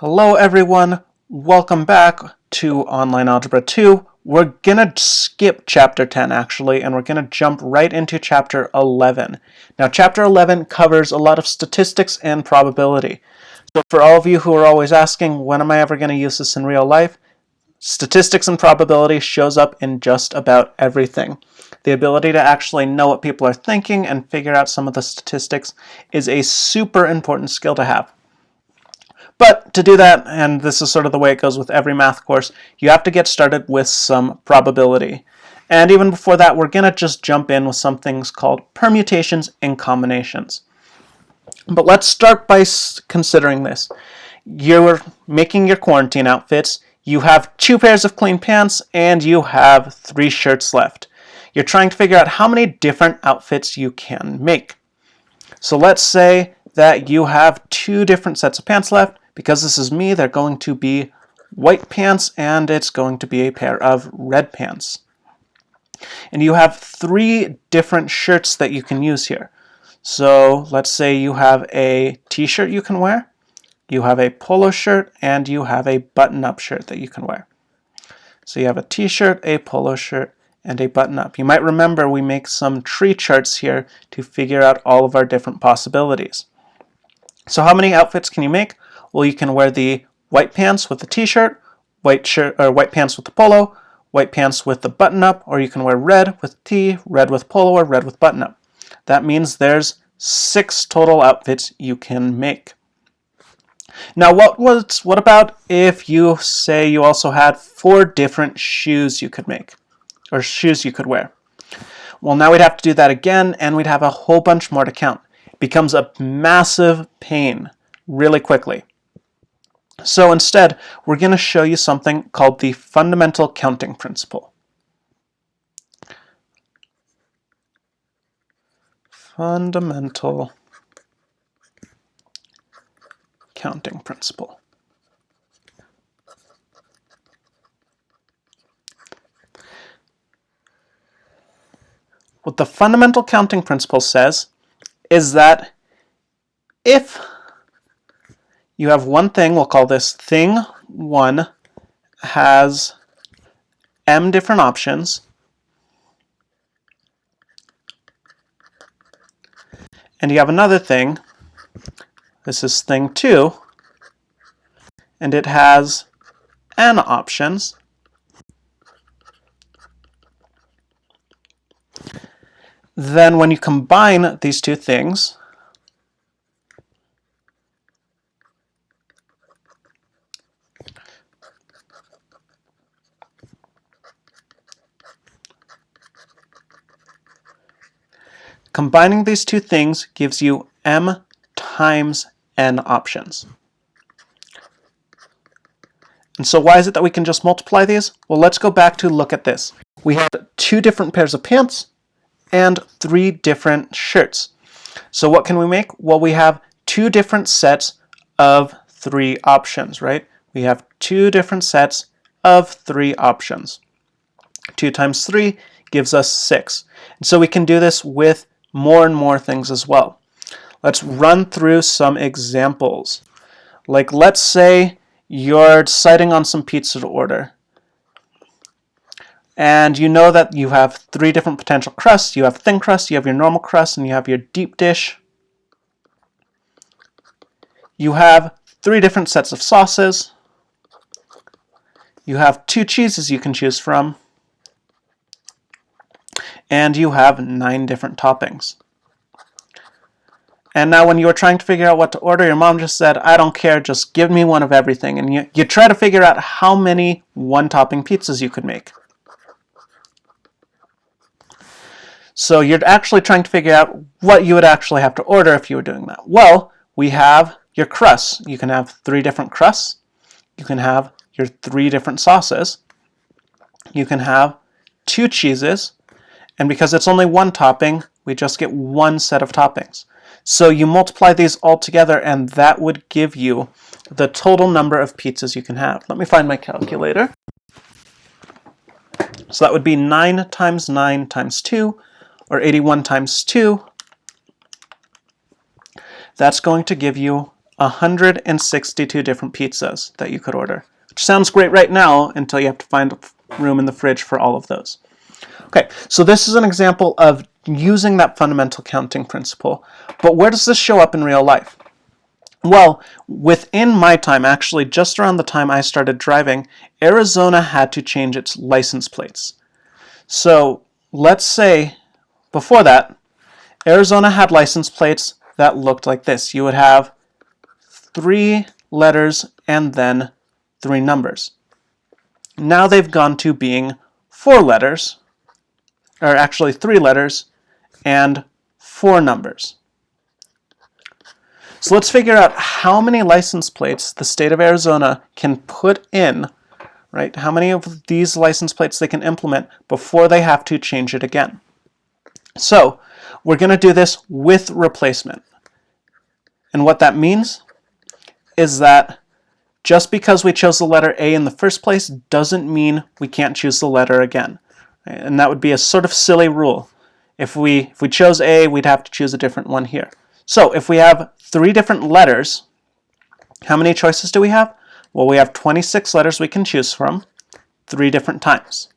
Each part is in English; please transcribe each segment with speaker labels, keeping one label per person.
Speaker 1: Hello everyone, welcome back to Online Algebra 2. We're gonna skip chapter 10 actually, and we're gonna jump right into chapter 11. Now chapter 11 covers a lot of statistics and probability. So for all of you who are always asking, when am I ever gonna use this in real life? Statistics and probability shows up in just about everything. The ability to actually know what people are thinking and figure out some of the statistics is a super important skill to have. But to do that, and this is sort of the way it goes with every math course, you have to get started with some probability. And even before that, we're going to just jump in with some things called permutations and combinations. But let's start by considering this. You're making your quarantine outfits, you have 2 pairs of clean pants, and you have 3 shirts left. You're trying to figure out how many different outfits you can make. So let's say that you have 2 different sets of pants left. Because this is me, they're going to be white pants and it's going to be a pair of red pants. And you have 3 different shirts that you can use here. So let's say you have a t-shirt you can wear, you have a polo shirt, and you have a button-up shirt that you can wear. So you have a t-shirt, a polo shirt, and a button-up. You might remember we make some tree charts here to figure out all of our different possibilities. So how many outfits can you make? Well, you can wear the white pants with the t-shirt, white pants with the polo, white pants with the button-up, or you can wear red with tee, red with polo, or red with button-up. That means there's 6 total outfits you can make. Now, what about if you say you also had 4 different shoes you could make, or shoes you could wear? Well, now we'd have to do that again, and we'd have a whole bunch more to count. It becomes a massive pain really quickly. So instead, we're going to show you something called the fundamental counting principle. Fundamental counting principle. What the fundamental counting principle says is that if you have one thing, we'll call this thing 1, has m different options, and you have another thing, this is thing 2, and it has n options, then when you combine these 2 things, combining these 2 things gives you m times n options. And so why is it that we can just multiply these? Well, let's go back to look at this. We have 2 different pairs of pants and 3 different shirts. So what can we make? Well, we have 2 different sets of 3 options, right? We have 2 different sets of 3 options. 2 times 3 gives us 6. And so we can do this with more and more things as well. Let's run through some examples. Like, let's say you're deciding on some pizza to order. And you know that you have 3 different potential crusts. You have thin crust, you have your normal crust, and you have your deep dish. You have 3 different sets of sauces. You have 2 cheeses you can choose from. And you have 9 different toppings. And now when you were trying to figure out what to order, your mom just said, I don't care, just give me one of everything. And you try to figure out how many 1-topping pizzas you could make. So you're actually trying to figure out what you would actually have to order if you were doing that. Well, we have your crusts. You can have 3 different crusts. You can have your 3 different sauces. You can have 2 cheeses. And because it's only 1 topping, we just get 1 set of toppings. So you multiply these all together, and that would give you the total number of pizzas you can have. Let me find my calculator. So that would be 9 times 9 times 2, or 81 times 2. That's going to give you 162 different pizzas that you could order. Which sounds great right now until you have to find room in the fridge for all of those. Okay, so this is an example of using that fundamental counting principle. But where does this show up in real life? Well, within my time, actually just around the time I started driving, Arizona had to change its license plates. So let's say before that, Arizona had license plates that looked like this. You would have 3 letters and then 3 numbers. Now they've gone to being 4 letters, or actually 3 letters and 4 numbers. So let's figure out how many license plates the state of Arizona can put in, right? How many of these license plates they can implement before they have to change it again. So we're going to do this with replacement. And what that means is that just because we chose the letter A in the first place doesn't mean we can't choose the letter again. And that would be a sort of silly rule. If we chose A, we'd have to choose a different one here. So if we have 3 different letters, how many choices do we have? Well, we have 26 letters we can choose from 3 different times.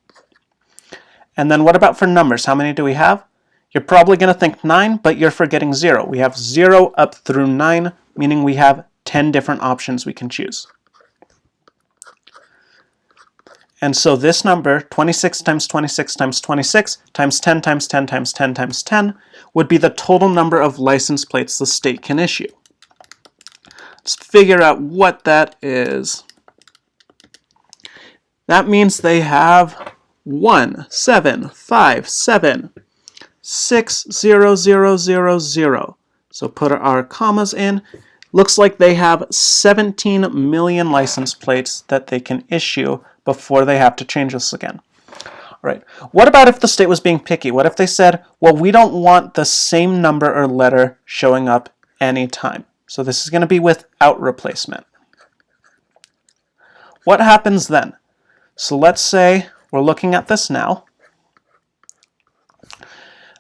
Speaker 1: And then what about for numbers? How many do we have? You're probably going to think 9, but you're forgetting 0. We have 0 up through 9, meaning we have 10 different options we can choose. And so this number, 26 times 26 times 26 times 10 times 10 times 10 times 10, would be the total number of license plates the state can issue. Let's figure out what that is. That means they have 1, 7, 5, 7, 6, 0, 0, 0, 0. So put our commas in. Looks like they have 17 million license plates that they can issue before they have to change this again. All right. What about if the state was being picky? What if they said, well, we don't want the same number or letter showing up anytime? So this is going to be without replacement. What happens then? So let's say we're looking at this now.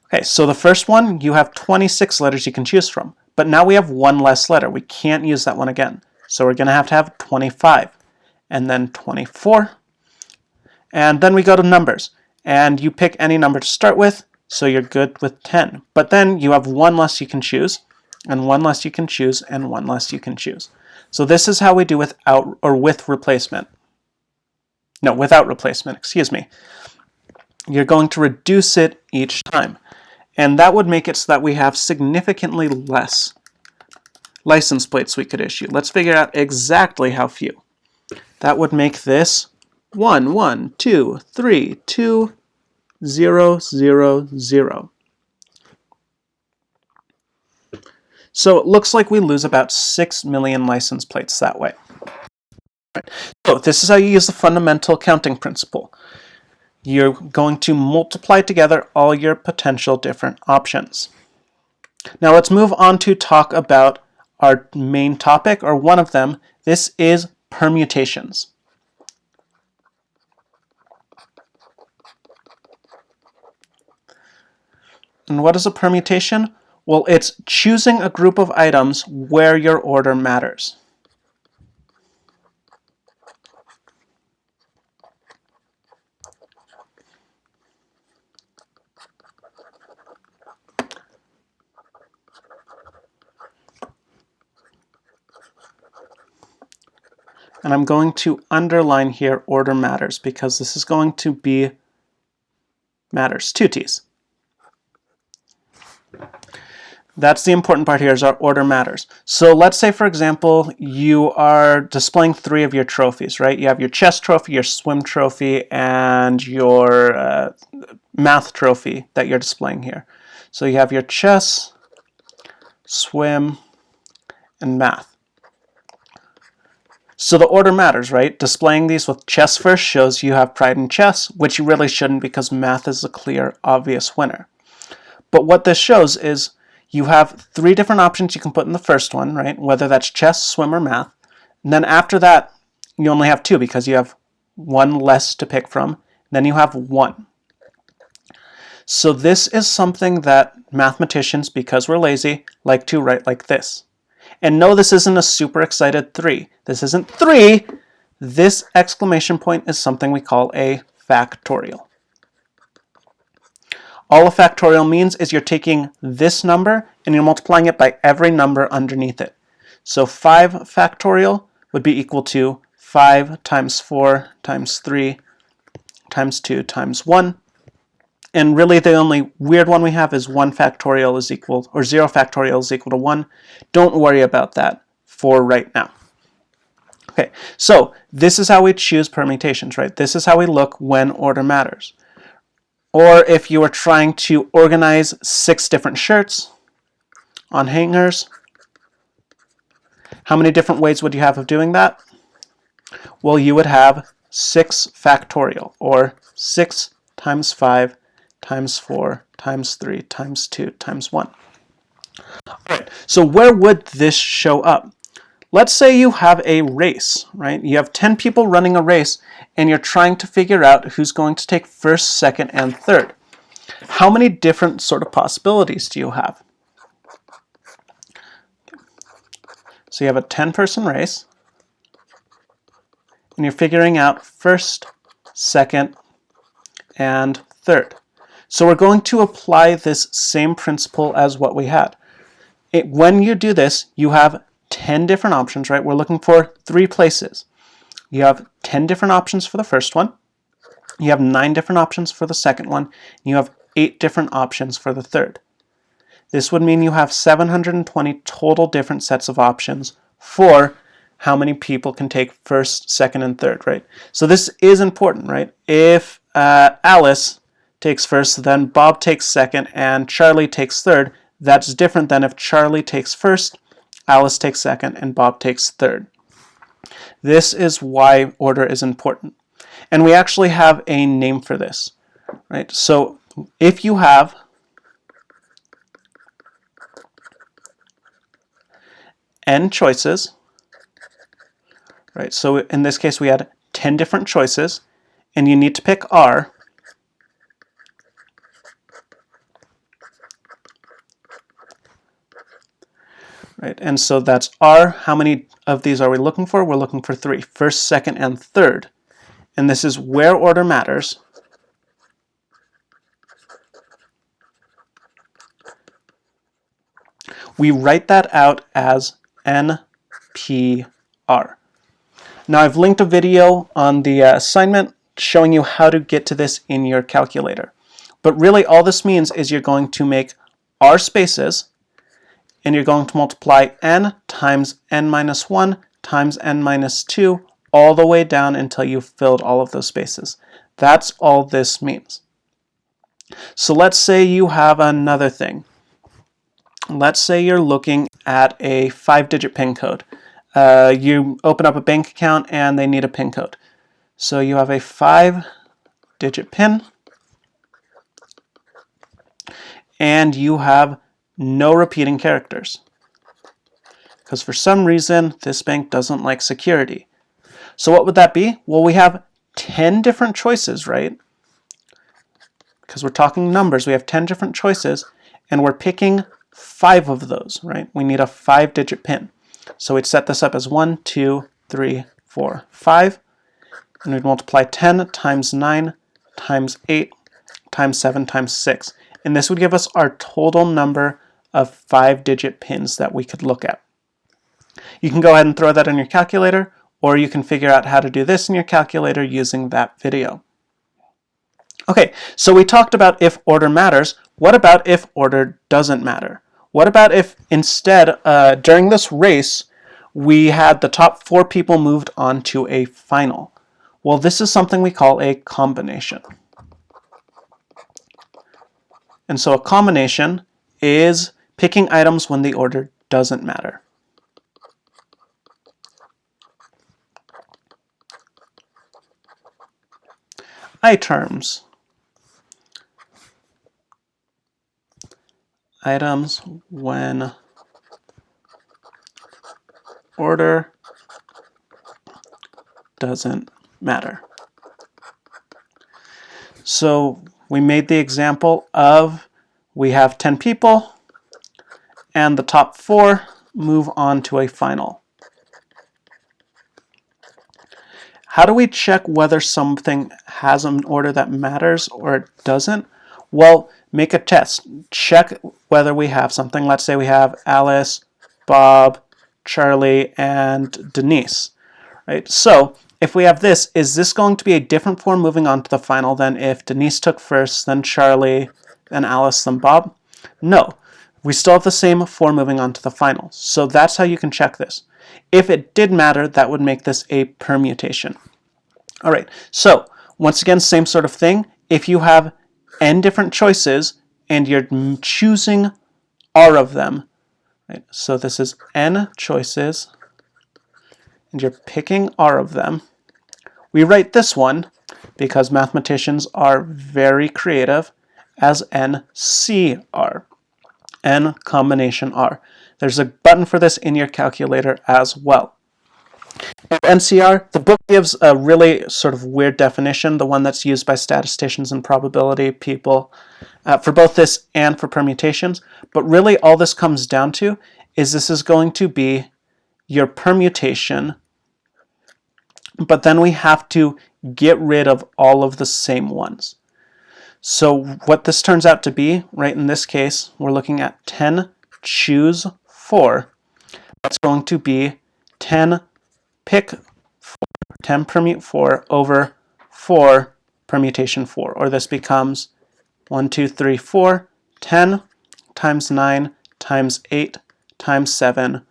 Speaker 1: Okay, so the first one, you have 26 letters you can choose from. But now we have 1 less letter. We can't use that one again. So we're going to have 25. And then 24. And then we go to numbers. And you pick any number to start with, so you're good with 10. But then you have 1 less you can choose, and 1 less you can choose, and 1 less you can choose. So this is how we do with replacement. No, without replacement, excuse me. You're going to reduce it each time. And that would make it so that we have significantly less license plates we could issue. Let's figure out exactly how few. That would make this 1, 1, 2, 3, 2, 0, 0, 0. So it looks like we lose about 6 million license plates that way. Right. So this is how you use the fundamental counting principle. You're going to multiply together all your potential different options. Now let's move on to talk about our main topic, or one of them. This is permutations. And what is a permutation? Well, it's choosing a group of items where your order matters. And I'm going to underline here order matters because this is going to be matters, 2 T's. That's the important part here, is our order matters. So let's say, for example, you are displaying 3 of your trophies, right? You have your chess trophy, your swim trophy, and your math trophy that you're displaying here. So you have your chess, swim, and math. So the order matters, right? Displaying these with chess first shows you have pride in chess, which you really shouldn't because math is the clear, obvious winner. But what this shows is you have 3 different options you can put in the first one, right? Whether that's chess, swim, or math. And then after that, you only have 2 because you have 1 less to pick from. Then you have 1. So this is something that mathematicians, because we're lazy, like to write like this. And no, this isn't a super excited 3. This isn't 3. This exclamation point is something we call a factorial. All a factorial means is you're taking this number and you're multiplying it by every number underneath it. So 5 factorial would be equal to 5 times 4 times 3 times 2 times 1. And really the only weird one we have is 1 factorial is equal, or 0 factorial is equal to 1. Don't worry about that for right now. Okay, so this is how we choose permutations, right? This is how we look when order matters. Or if you were trying to organize 6 different shirts on hangers, how many different ways would you have of doing that? Well, you would have 6 factorial, or 6 times 5 times 4 times 3 times 2 times 1. All right, so where would this show up? Let's say you have a race, right? You have 10 people running a race, and you're trying to figure out who's going to take first, second, and third. How many different sort of possibilities do you have? So you have a 10-person race, and you're figuring out first, second, and third. So we're going to apply this same principle as what we had. When you do this, you have 10 different options, right? We're looking for 3 places. You have 10 different options for the first one. You have 9 different options for the second one. And you have 8 different options for the third. This would mean you have 720 total different sets of options for how many people can take first, second, and third, right? So this is important, right? If Alice takes first, then Bob takes second, and Charlie takes third, that's different than if Charlie takes first, Alice takes second, and Bob takes third. This is why order is important. And we actually have a name for this, right? So if you have n choices, right? So in this case, we had 10 different choices, and you need to pick R. Right, and so that's R. How many of these are we looking for? We're looking for 3, first, second, and third. And this is where order matters. We write that out as NPR. Now I've linked a video on the assignment showing you how to get to this in your calculator. But really all this means is you're going to make R spaces, and you're going to multiply n times n minus 1 times n minus 2 all the way down until you've filled all of those spaces. That's all this means. So let's say you have another thing. Let's say you're looking at a 5-digit PIN code. You open up a bank account and they need a PIN code. So you have a 5-digit PIN, and you have no repeating characters. Because for some reason, this bank doesn't like security. So what would that be? Well, we have 10 different choices, right? Because we're talking numbers, we have 10 different choices, and we're picking 5 of those, right? We need a 5-digit PIN. So we'd set this up as 1, 2, 3, 4, 5, and we'd multiply 10 times 9 times 8 times 7 times 6. And this would give us our total number of 5-digit pins that we could look at. You can go ahead and throw that in your calculator, or you can figure out how to do this in your calculator using that video. Okay, so we talked about if order matters. What about if order doesn't matter? What about if instead, during this race, we had the top 4 people moved on to a final? Well, this is something we call a combination. And so a combination is picking items when the order doesn't matter. iTerms. Items when order doesn't matter. So we made the example of we have 10 people and the top 4 move on to a final. How do we check whether something has an order that matters or it doesn't? Well, make a test. Check whether we have something. Let's say we have Alice, Bob, Charlie, and Denise. Right? So if we have this, is this going to be a different form moving on to the final than if Denise took first, then Charlie, then Alice, then Bob? No. We still have the same form moving on to the final. So that's how you can check this. If it did matter, that would make this a permutation. All right, so once again, same sort of thing. If you have n different choices and you're choosing r of them, right? So this is n choices and you're picking r of them. We write this one, because mathematicians are very creative, as NCR, n combination r. There's a button for this in your calculator as well. NCR, the book gives a really sort of weird definition, the one that's used by statisticians and probability people, for both this and for permutations. But really all this comes down to is this is going to be your permutation, but then we have to get rid of all of the same ones. So what this turns out to be, right in this case, we're looking at 10 choose 4. That's going to be 10 pick 4, 10 permute 4 over 4 permutation 4. Or this becomes 1, 2, 3, 4, 10 times 9 times 8 times 7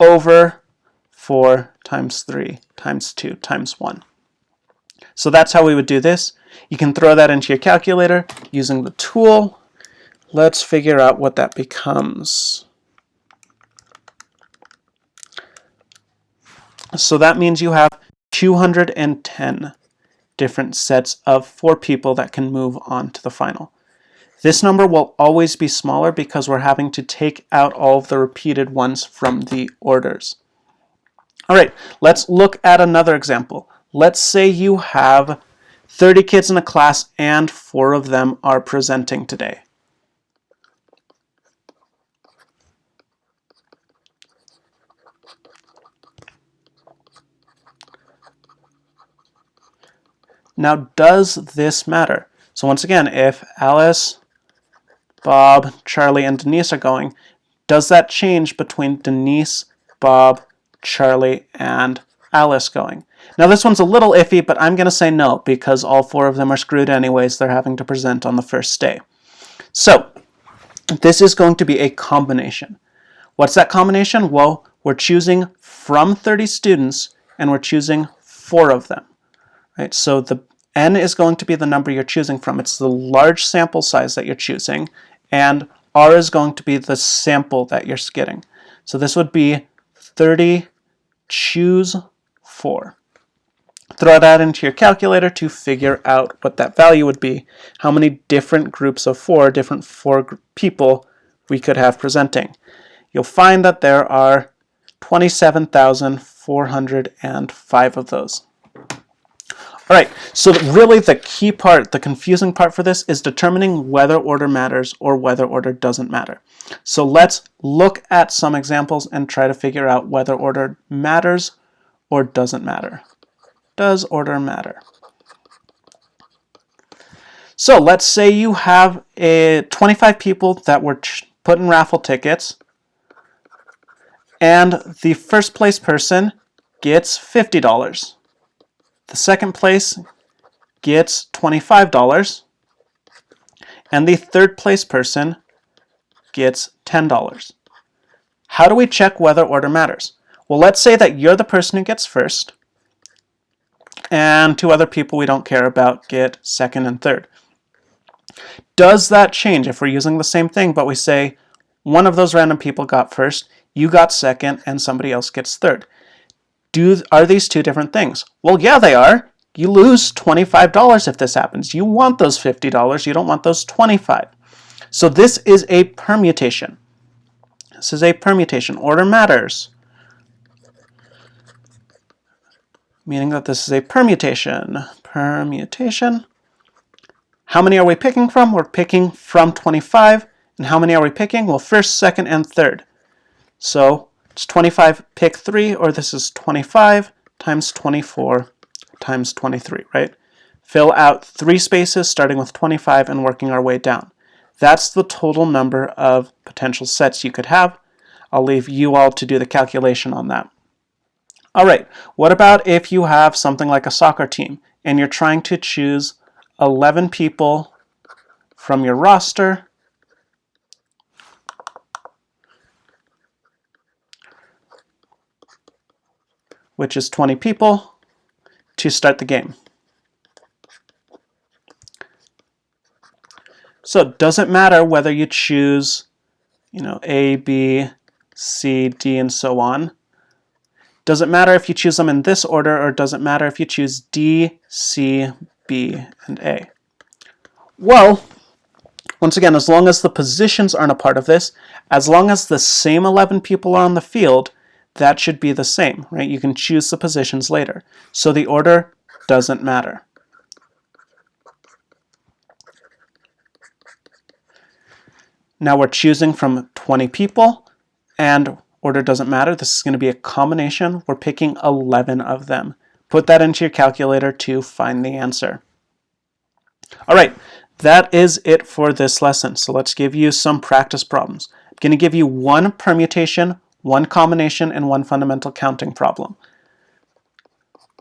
Speaker 1: over 4 times 3 times 2 times 1. So that's how we would do this. You can throw that into your calculator using the tool. Let's figure out what that becomes. So that means you have 210 different sets of 4 people that can move on to the final. This number will always be smaller because we're having to take out all of the repeated ones from the orders. All right, let's look at another example. Let's say you have 30 kids in a class and 4 of them are presenting today. Now, does this matter? So once again, if Alice, Bob, Charlie, and Denise are going, does that change between Denise, Bob, Charlie, and Alice going? Now this one's a little iffy, but I'm going to say no, because all 4 of them are screwed anyways. They're having to present on the first day. So this is going to be a combination. What's that combination? Well, we're choosing from 30 students, and we're choosing 4 of them. Right? So the n is going to be the number you're choosing from. It's the large sample size that you're choosing, and r is going to be the sample that you're getting. So this would be 30 choose 4. Throw that into your calculator to figure out what that value would be, how many different groups of 4, different 4 people we could have presenting. You'll find that there are 27,405 of those. All right, so really the key part, the confusing part for this is determining whether order matters or whether order doesn't matter. So let's look at some examples and try to figure out whether order matters or doesn't matter. Does order matter? So let's say you have 25 people that were put in raffle tickets, and the first place person gets $50. The second place gets $25, and the third place person gets $10. How do we check whether order matters? Well, let's say that you're the person who gets first, and 2 other people we don't care about get second and third. Does that change if we're using the same thing, but we say one of those random people got first, you got second, and somebody else gets third? Are these 2 different things? Well, yeah, they are. You lose $25 if this happens. You want those $50. You don't want those $25. So this is a permutation. This is a permutation. Order matters, meaning that this is a permutation. Permutation. How many are we picking from? We're picking from 25. And how many are we picking? Well, first, second, and third. So It's 25, pick 3, or this is 25 times 24 times 23, right? Fill out 3 spaces starting with 25 and working our way down. That's the total number of potential sets you could have. I'll leave you all to do the calculation on that. All right, what about if you have something like a soccer team and you're trying to choose 11 people from your roster which is 20 people, to start the game. So it doesn't matter whether you choose, A, B, C, D, and so on. Doesn't matter if you choose them in this order, or doesn't matter if you choose D, C, B, and A. Well, once again, as long as the positions aren't a part of this, as long as the same 11 people are on the field, that should be the same, right? You can choose the positions later. So the order doesn't matter. Now we're choosing from 20 people, and order doesn't matter. This is going to be a combination. We're picking 11 of them. Put that into your calculator to find the answer. All right, that is it for this lesson. So let's give you some practice problems. I'm going to give you one permutation, one combination, and one fundamental counting problem.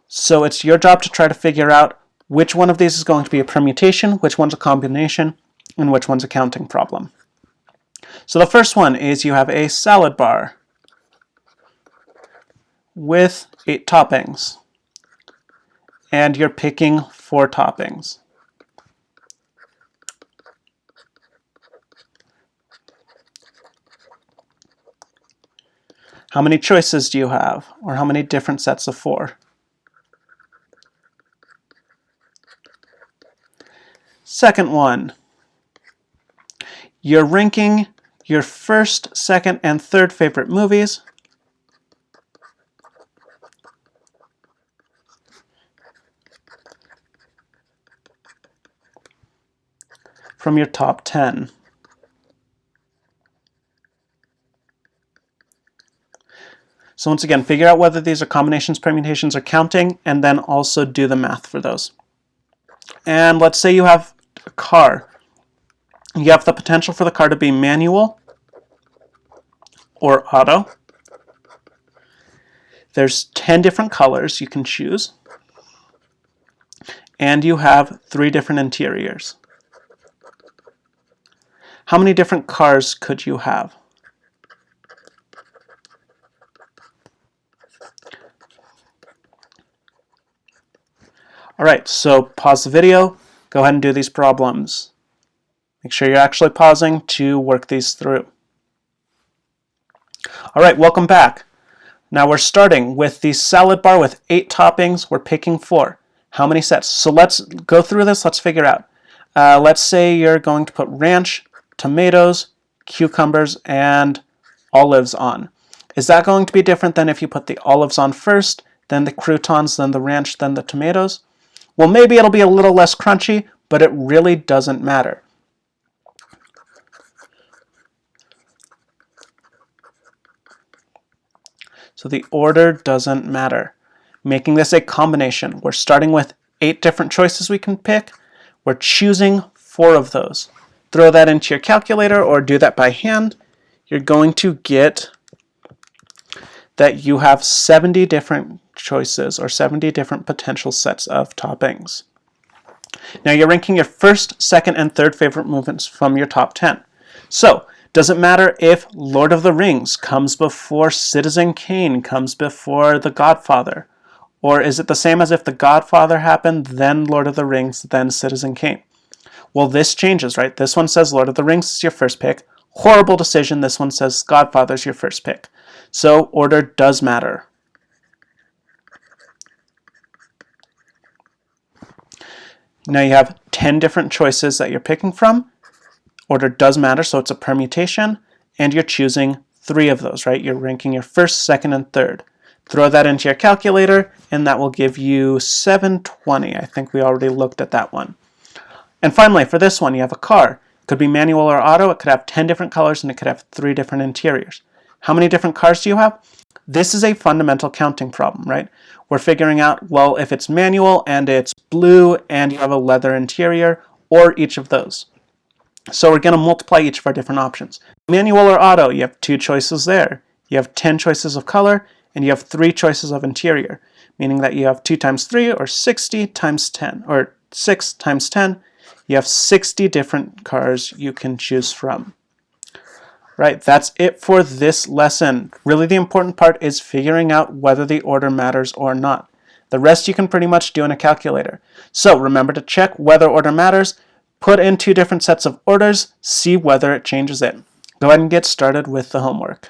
Speaker 1: So it's your job to try to figure out which one of these is going to be a permutation, which one's a combination, and which one's a counting problem. So the first one is you have a salad bar with 8 toppings, and you're picking 4 toppings. How many choices do you have, or how many different sets of 4? Second one, you're ranking your first, second, and third favorite movies from your top 10. So once again, figure out whether these are combinations, permutations, or counting, and then also do the math for those. And let's say you have a car. You have the potential for the car to be manual or auto. There's 10 different colors you can choose. And you have 3 different interiors. How many different cars could you have? All right, so pause the video, go ahead and do these problems. Make sure you're actually pausing to work these through. All right, welcome back. Now we're starting with the salad bar with 8 toppings. We're picking 4. How many sets? So let's go through this. Let's figure out. Let's say you're going to put ranch, tomatoes, cucumbers, and olives on. Is that going to be different than if you put the olives on first, then the croutons, then the ranch, then the tomatoes? Well, maybe it'll be a little less crunchy, but it really doesn't matter. So the order doesn't matter. Making this a combination. We're starting with 8 different choices we can pick. We're choosing 4 of those. Throw that into your calculator or do that by hand. You're going to get that you have 70 different choices or 70 different potential sets of toppings. Now you're ranking your first, second, and third favorite movies from your top 10. So, does it matter if Lord of the Rings comes before Citizen Kane, comes before The Godfather? Or is it the same as if The Godfather happened, then Lord of the Rings, then Citizen Kane? Well, this changes, right? This one says Lord of the Rings is your first pick. Horrible decision. This one says Godfather's your first pick. So order does matter. Now you have 10 different choices that you're picking from. Order does matter, so it's a permutation, and you're choosing 3 of those, right? You're ranking your first, second, and third. Throw that into your calculator, and that will give you 720. I think we already looked at that one. And finally, for this one, you have a car. It could be manual or auto. It could have 10 different colors, and it could have 3 different interiors. How many different cars do you have? This is a fundamental counting problem, right? We're figuring out, well, if it's manual and it's blue and you have a leather interior, or each of those. So we're going to multiply each of our different options. Manual or auto, you have 2 choices there. You have 10 choices of color, and you have 3 choices of interior, meaning that you have 2 times 3, or 60 times 10, or 6 times 10. You have 60 different cars you can choose from. Right, that's it for this lesson. Really the important part is figuring out whether the order matters or not. The rest you can pretty much do in a calculator. So remember to check whether order matters, put in 2 different sets of orders, see whether it changes it. Go ahead and get started with the homework.